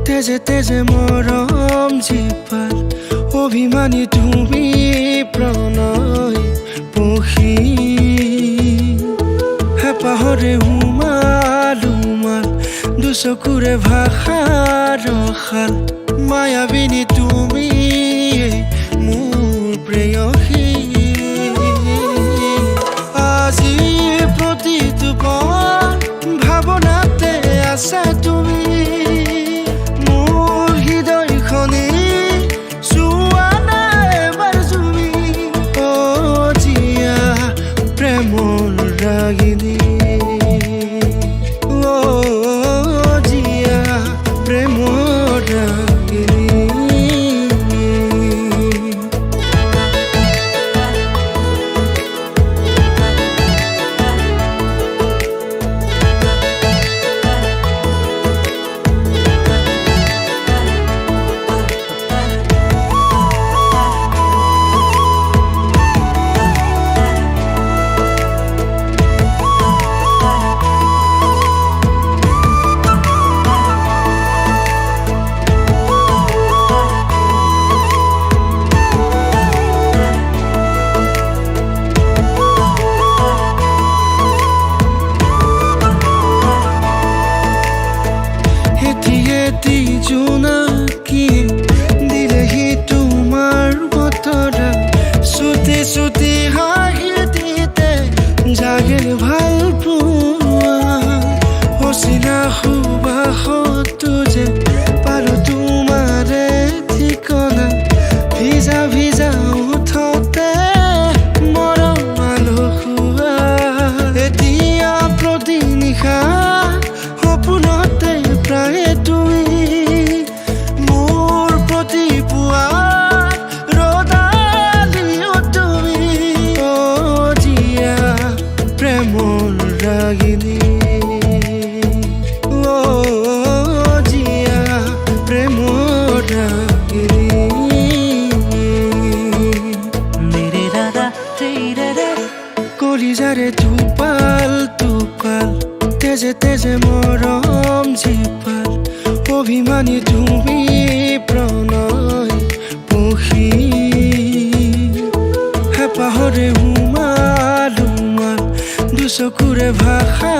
তেজে তেজে মৰম জীপাল অভিমানী তুমি প্ৰণয় পখী হেঁপাহৰে উমাল দুচকুৰে ভাষাৰ ৰসাল মায়াবিনী তুমি মোৰ প্ৰেয়সী আজি প্ৰতিটো পল ভাৱনাতে আছা তুমি মোৰ হৃদয়খনি চোৱা নাই এবাৰ তুমি অ জিয়া প্ৰেমৰ ৰাগিনী জোনাকী দিলেহি তোমাৰ বতৰা চুটি চুটি হাঁহি দিতে জাগে ভাল পোৱা অচিনা সুবাসতো যে পাৰো তোমাৰে ঠিকনা ভিজা ভিজা উঠতে মৰম আলসুৱা এতিয়া প্ৰতি নিশা সপোনতে প্ৰায়ে তুমি ৰাগিনী ও জিয়া প্ৰেমৰ ৰাগিনী মেৰে দাদা তেৰে ৰে কলিজাৰে তুপাল তুপাল তেজে তেজে মৰম জিপাল অভিমানী তুমি প্ৰণয় পখী হেঁপাহৰে উমাল দুচকুৰে ভাষা